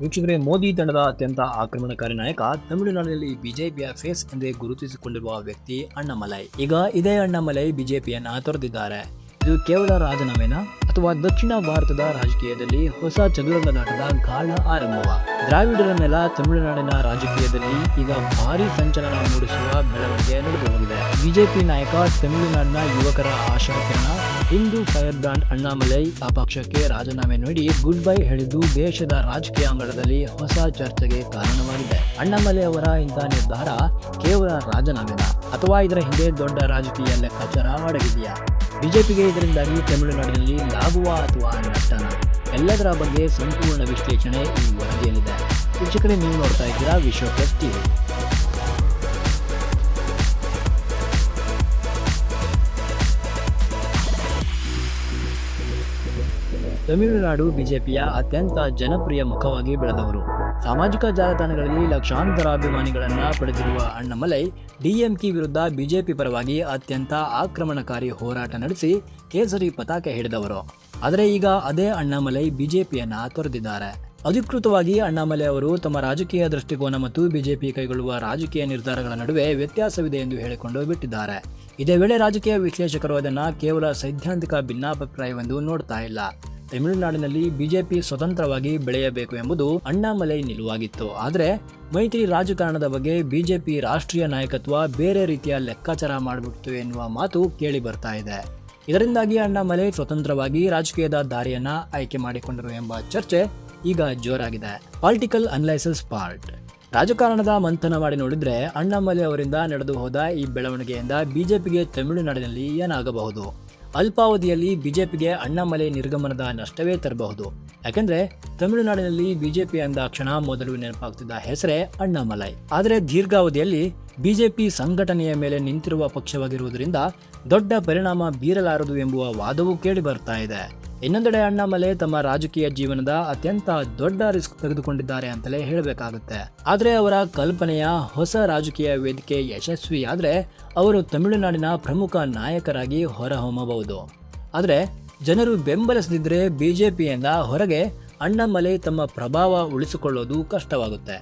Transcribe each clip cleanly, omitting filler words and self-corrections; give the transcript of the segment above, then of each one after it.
ವೀಕ್ಷಕರೇ, ಮೋದಿ ತಂಡದ ಅತ್ಯಂತ ಆಕ್ರಮಣಕಾರಿ ನಾಯಕ, ತಮಿಳುನಾಡಿನಲ್ಲಿ ಬಿಜೆಪಿಯ ಫೇಸ್ ಎಂದೇ ಗುರುತಿಸಿಕೊಂಡಿರುವ ವ್ಯಕ್ತಿ ಅಣ್ಣಾಮಲೈ. ಈಗ ಇದೇ ಅಣ್ಣಾಮಲೈ ಬಿಜೆಪಿಯನ್ನ ತೊರೆದಿದ್ದಾರೆ. ಇದು ಕೇವಲ ರಾಜೀನಾಮೆನಾ ಅಥವಾ ದಕ್ಷಿಣ ಭಾರತದ ರಾಜಕೀಯದಲ್ಲಿ ಹೊಸ ಚದುರಂಗದಾಟದ ಗಾಢ ಆರಂಭವ? ದ್ರಾವಿಡರ ನೆಲ ತಮಿಳುನಾಡಿನ ರಾಜಕೀಯದಲ್ಲಿ ಈಗ ಭಾರಿ ಸಂಚಲನ ಮೂಡಿಸುವ ಬೆಳವಣಿಗೆ ನಡೆದು ಹೋಗಿದೆ. ಬಿಜೆಪಿ ನಾಯಕ, ತಮಿಳುನಾಡಿನ ಯುವಕರ ಆಶಾ ಕಿರಣ, ಹಿಂದೂ ಫೈರ್ ಬ್ರಾಂಡ್ ಅಣ್ಣಾಮಲೈ ಆ ಪಕ್ಷಕ್ಕೆ ರಾಜೀನಾಮೆ ನೀಡಿ ಗುಡ್ ಬೈ ಹೇಳಿದ್ದು ದೇಶದ ರಾಜಕೀಯ ಅಂಗಳದಲ್ಲಿ ಹೊಸ ಚರ್ಚೆಗೆ ಕಾರಣವಾಗಿದೆ. ಅಣ್ಣಾಮಲೈ ಅವರ ಇಂತಹ ನಿರ್ಧಾರ ಕೇವಲ ರಾಜೀನಾಮೆನಾ ಅಥವಾ ಇದರ ಹಿಂದೆ ದೊಡ್ಡ ರಾಜಕೀಯ ಲೆಕ್ಕಾಚಾರ ಅಡಗಿದೆಯಾ? ಬಿಜೆಪಿಗೆ ಇದರಿಂದಾಗಿ ತಮಿಳುನಾಡಿನಲ್ಲಿ ಲಾಭವ ಅಥವಾ ನಷ್ಟನ? ಎಲ್ಲದರ ಬಗ್ಗೆ ಸಂಪೂರ್ಣ ವಿಶ್ಲೇಷಣೆ ಈ ವರದಿಯಲ್ಲಿದೆ. ವೀಕ್ಷಕರೇ, ನೀವು ನೋಡ್ತಾ ಇದ್ದೀರಾ ವಿಶ್ವಪ್ಲಸ್ ಟಿವಿ. ತಮಿಳುನಾಡು ಬಿಜೆಪಿಯ ಅತ್ಯಂತ ಜನಪ್ರಿಯ ಮುಖವಾಗಿ ಬೆಳೆದವರು. ಸಾಮಾಜಿಕ ಜಾಲತಾಣಗಳಲ್ಲಿ ಲಕ್ಷಾಂತರ ಅಭಿಮಾನಿಗಳನ್ನ ಪಡೆದಿರುವ ಅಣ್ಣಾಮಲೈ ಡಿಎಂಕೆ ವಿರುದ್ಧ ಬಿಜೆಪಿ ಪರವಾಗಿ ಅತ್ಯಂತ ಆಕ್ರಮಣಕಾರಿ ಹೋರಾಟ ನಡೆಸಿ ಕೇಸರಿ ಪತಾಕೆ ಹಿಡಿದವರು. ಆದರೆ ಈಗ ಅದೇ ಅಣ್ಣಾಮಲೈ ಬಿಜೆಪಿಯನ್ನ ತೊರೆದಿದ್ದಾರೆ. ಅಧಿಕೃತವಾಗಿ ಅಣ್ಣಾಮಲೈ ಅವರು ತಮ್ಮ ರಾಜಕೀಯ ದೃಷ್ಟಿಕೋನ ಮತ್ತು ಬಿಜೆಪಿ ಕೈಗೊಳ್ಳುವ ರಾಜಕೀಯ ನಿರ್ಧಾರಗಳ ನಡುವೆ ವ್ಯತ್ಯಾಸವಿದೆ ಎಂದು ಹೇಳಿಕೊಂಡು ಬಿಟ್ಟಿದ್ದಾರೆ. ಇದೇ ವೇಳೆ ರಾಜಕೀಯ ವಿಶ್ಲೇಷಕರು ಅದನ್ನು ಕೇವಲ ಸೈದ್ಧಾಂತಿಕ ಭಿನ್ನಾಭಿಪ್ರಾಯವೆಂದು ನೋಡ್ತಾ ಇಲ್ಲ. ತಮಿಳುನಾಡಿನಲ್ಲಿ ಬಿಜೆಪಿ ಸ್ವತಂತ್ರವಾಗಿ ಬೆಳೆಯಬೇಕು ಎಂಬುದು ಅಣ್ಣಾಮಲೈ ನಿಲುವಾಗಿತ್ತು. ಆದರೆ ಮೈತ್ರಿ ರಾಜಕಾರಣದ ಬಗ್ಗೆ ಬಿಜೆಪಿ ರಾಷ್ಟ್ರೀಯ ನಾಯಕತ್ವ ಬೇರೆ ರೀತಿಯ ಲೆಕ್ಕಾಚಾರ ಮಾಡಿಬಿಡ್ತು ಎನ್ನುವ ಮಾತು ಕೇಳಿ ಬರ್ತಾ ಇದೆ. ಇದರಿಂದಾಗಿ ಅಣ್ಣಾಮಲೈ ಸ್ವತಂತ್ರವಾಗಿ ರಾಜಕೀಯದ ದಾರಿಯನ್ನ ಆಯ್ಕೆ ಮಾಡಿಕೊಂಡರು ಎಂಬ ಚರ್ಚೆ ಈಗ ಜೋರಾಗಿದೆ. Political analysis part. ರಾಜಕಾರಣದ ಮಂಥನ ಮಾಡಿ ನೋಡಿದ್ರೆ ಅಣ್ಣಾಮಲೈ ಅವರಿಂದ ನಡೆದು ಹೋದ ಈ ಬೆಳವಣಿಗೆಯಿಂದ ಬಿಜೆಪಿಗೆ ತಮಿಳುನಾಡಿನಲ್ಲಿ ಏನಾಗಬಹುದು? ಅಲ್ಪಾವಧಿಯಲ್ಲಿ ಬಿಜೆಪಿಗೆ ಅಣ್ಣಾಮಲೈ ನಿರ್ಗಮನದ ನಷ್ಟವೇ ತರಬಹುದು. ಯಾಕಂದ್ರೆ ತಮಿಳುನಾಡಿನಲ್ಲಿ ಬಿಜೆಪಿ ಅಂದಾಕ್ಷಣ ಮೊದಲು ನೆನಪಾಗ್ತಿದ್ದ ಹೆಸರೇ ಅಣ್ಣಾಮಲೈ. ಆದರೆ ದೀರ್ಘಾವಧಿಯಲ್ಲಿ ಬಿಜೆಪಿ ಸಂಘಟನೆಯ ಮೇಲೆ ನಿಂತಿರುವ ಪಕ್ಷವಾಗಿರುವುದರಿಂದ ದೊಡ್ಡ ಪರಿಣಾಮ ಬೀರಲಾರದು ಎಂಬುವ ವಾದವೂ ಕೇಳಿ ಬರ್ತಾ ಇದೆ. ಇನ್ನೊಂದೆಡೆ ಅಣ್ಣಾಮಲೈ ತಮ್ಮ ರಾಜಕೀಯ ಜೀವನದ ಅತ್ಯಂತ ದೊಡ್ಡ ರಿಸ್ಕ್ ತೆಗೆದುಕೊಂಡಿದ್ದಾರೆ ಅಂತಲೇ ಹೇಳಬೇಕಾಗುತ್ತೆ. ಆದರೆ ಅವರ ಕಲ್ಪನೆಯ ಹೊಸ ರಾಜಕೀಯ ವೇದಿಕೆ ಯಶಸ್ವಿಯಾದರೆ ಅವರು ತಮಿಳುನಾಡಿನ ಪ್ರಮುಖ ನಾಯಕರಾಗಿ ಹೊರಹೊಮ್ಮಬಹುದು. ಆದರೆ ಜನರು ಬೆಂಬಲಿಸದಿದ್ದರೆ ಬಿಜೆಪಿಯಿಂದ ಹೊರಗೆ ಅಣ್ಣಾಮಲೈ ತಮ್ಮ ಪ್ರಭಾವ ಉಳಿಸಿಕೊಳ್ಳೋದು ಕಷ್ಟವಾಗುತ್ತೆ.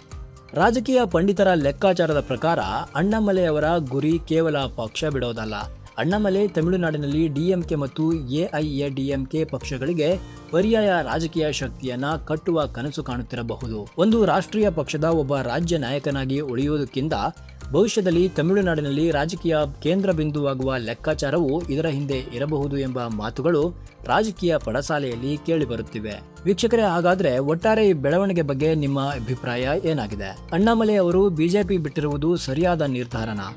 ರಾಜಕೀಯ ಪಂಡಿತರ ಲೆಕ್ಕಾಚಾರದ ಪ್ರಕಾರ ಅಣ್ಣಾಮಲೈ ಅವರ ಗುರಿ ಕೇವಲ ಪಕ್ಷ ಬಿಡೋದಲ್ಲ. ಅಣ್ಣಾಮಲೈ ತಮಿಳುನಾಡಿನಲ್ಲಿ ಡಿಎಂಕೆ ಮತ್ತು ಎಐಎಡಿಎಂಕೆ ಪಕ್ಷಗಳಿಗೆ ಪರ್ಯಾಯ ರಾಜಕೀಯ ಶಕ್ತಿಯನ್ನ ಕಟ್ಟುವ ಕನಸು ಕಾಣುತ್ತಿರಬಹುದು. ಒಂದು ರಾಷ್ಟ್ರೀಯ ಪಕ್ಷದ ಒಬ್ಬ ರಾಜ್ಯ ನಾಯಕನಾಗಿ ಉಳಿಯುವುದಕ್ಕಿಂತ ಭವಿಷ್ಯದಲ್ಲಿ ತಮಿಳುನಾಡಿನಲ್ಲಿ ರಾಜಕೀಯ ಕೇಂದ್ರ ಬಿಂದುವಾಗುವ ಲೆಕ್ಕಾಚಾರವು ಇದರ ಹಿಂದೆ ಇರಬಹುದು ಎಂಬ ಮಾತುಗಳು ರಾಜಕೀಯ ಪಡಸಾಲೆಯಲ್ಲಿ ಕೇಳಿಬರುತ್ತಿವೆ. ವೀಕ್ಷಕರೇ, ಹಾಗಾದ್ರೆ ಒಟ್ಟಾರೆ ಈ ಬೆಳವಣಿಗೆ ಬಗ್ಗೆ ನಿಮ್ಮ ಅಭಿಪ್ರಾಯ ಏನಾಗಿದೆ? ಅಣ್ಣಾಮಲೈ ಅವರು ಬಿಜೆಪಿ ಬಿಟ್ಟಿರುವುದು ಸರಿಯಾದ ನಿರ್ಧಾರನಾ?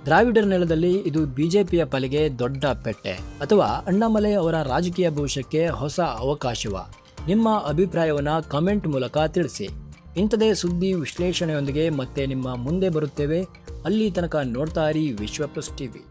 ದ್ರಾವಿಡರ ನೆಲದಲ್ಲಿ ಇದು ಬಿಜೆಪಿಯ ಪಾಲಿಗೆ ದೊಡ್ಡ ಪೆಟ್ಟೆ, ಅಥವಾ ಅಣ್ಣಾಮಲೈ ಅವರ ರಾಜಕೀಯ ಭವಿಷ್ಯಕ್ಕೆ ಹೊಸ ಅವಕಾಶವ? ನಿಮ್ಮ ಅಭಿಪ್ರಾಯವನ್ನ ಕಮೆಂಟ್ ಮೂಲಕ ತಿಳಿಸಿ. ಇಂಥದೇ ಸುದ್ದಿ ವಿಶ್ಲೇಷಣೆಯೊಂದಿಗೆ ಮತ್ತೆ ನಿಮ್ಮ ಮುಂದೆ ಬರುತ್ತೇವೆ. ಅಲ್ಲಿ ತನಕ ನೋಡ್ತಾ ಇರಿ ವಿಶ್ವಪ್ಲಸ್ ಟಿವಿ.